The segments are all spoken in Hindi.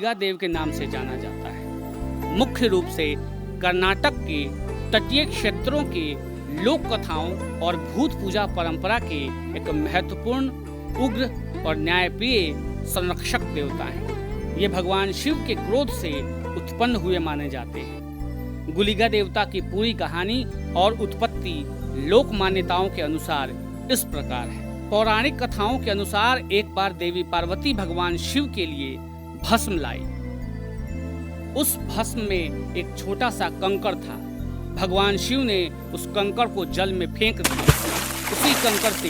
गुलिगा देव के नाम से जाना जाता है। मुख्य रूप से कर्नाटक के तटीय क्षेत्रों के लोक कथाओं और भूत पूजा परंपरा के एक महत्वपूर्ण, उग्र और न्यायप्रिय संरक्षक देवता हैं। ये भगवान शिव के क्रोध से उत्पन्न हुए माने जाते हैं। गुलिगा देवता की पूरी कहानी और उत्पत्ति लोक मान्यताओं के अनुसार इस प्रकार है। पौराणिक कथाओं के अनुसार एक बार देवी पार्वती भगवान शिव के लिए भस्म लाई। उस भस्म में एक छोटा सा कंकड़ था। भगवान शिव ने उस कंकड़ को जल में फेंक दिया। उसी कंकड़ से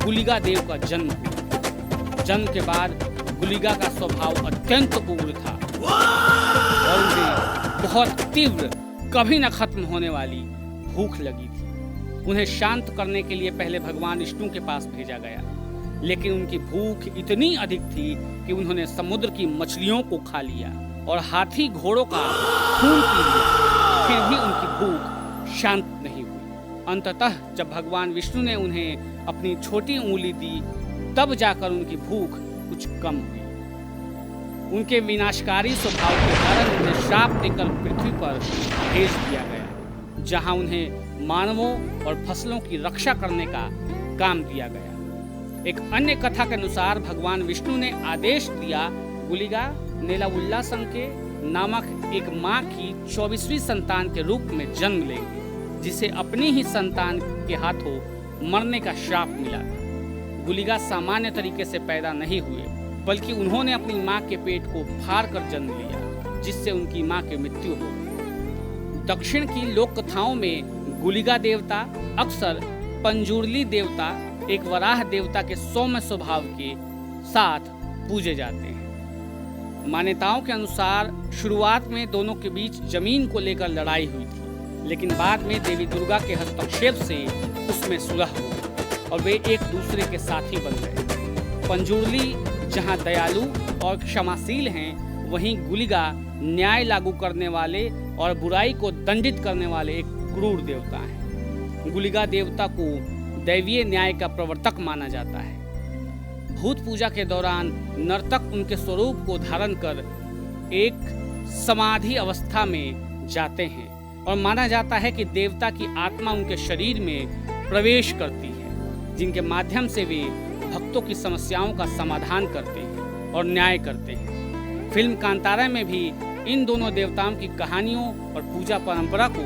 गुलिगा देव का जन्म हुआ। जन्म के बाद गुलिगा का स्वभाव अत्यंत उग्र था और उन्हें बहुत तीव्र, कभी न खत्म होने वाली भूख लगी थी। उन्हें शांत करने के लिए पहले भगवान विष्णु के पास भेजा गया, लेकिन उनकी भूख इतनी अधिक थी कि उन्होंने समुद्र की मछलियों को खा लिया और हाथी घोड़ों का खून पी लिया। फिर भी उनकी भूख शांत नहीं हुई। अंततः जब भगवान विष्णु ने उन्हें अपनी छोटी उंगली दी, तब जाकर उनकी भूख कुछ कम हुई। उनके विनाशकारी स्वभाव के कारण उन्हें श्राप देकर पृथ्वी पर भेज दिया गया, जहां उन्हें मानवों और फसलों की रक्षा करने का काम दिया गया। एक अन्य कथा के अनुसार भगवान विष्णु ने आदेश दिया गुलिगा नेलाउल्लासंके नामक एक माँ की 24वीं संतान के रूप में जन्म लेंगे, जिसे अपनी ही संतान के हाथों मरने का श्राप मिला था। गुलिगा सामान्य तरीके से पैदा नहीं हुए, बल्कि उन्होंने अपनी माँ के पेट को फाड़ कर जन्म लिया, जिससे उनकी माँ की मृत्यु हो गई। दक्षिण की लोक कथाओं में गुलिगा देवता अक्सर पंजुर्ली देवता, एक वराह देवता के सौम्य स्वभाव के साथ पूजे जाते हैं। मान्यताओं के अनुसार शुरुआत में दोनों के बीच जमीन को लेकर लड़ाई हुई थी, लेकिन बाद में देवी दुर्गा के हस्तक्षेप से उसमें सुलह हो गई और वे एक दूसरे के साथी बन गए। पंजुर्ली जहां दयालु और क्षमाशील हैं, वहीं गुलिगा न्याय लागू करने वाले और बुराई को दंडित करने वाले एक क्रूर देवता हैं। गुलिगा देवता को दैवीय न्याय का प्रवर्तक माना जाता है। भूत पूजा के दौरान नर्तक उनके स्वरूप को धारण कर एक समाधि अवस्था में जाते हैं और माना जाता है कि देवता की आत्मा उनके शरीर में प्रवेश करती है, जिनके माध्यम से वे भक्तों की समस्याओं का समाधान करते हैं और न्याय करते हैं। फिल्म कांतारा में भी इन दोनों देवताओं की कहानियों और पूजा परंपरा को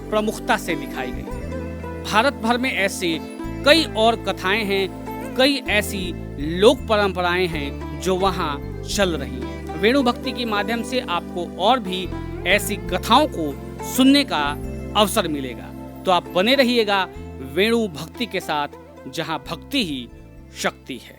प्रमुखता से दिखाई गई। भारत भर में ऐसे कई और कथाएं हैं, कई ऐसी लोक परंपराएं हैं जो वहां चल रही हैं। वेणु भक्ति के माध्यम से आपको और भी ऐसी कथाओं को सुनने का अवसर मिलेगा, तो आप बने रहिएगा वेणु भक्ति के साथ, जहां भक्ति ही शक्ति है।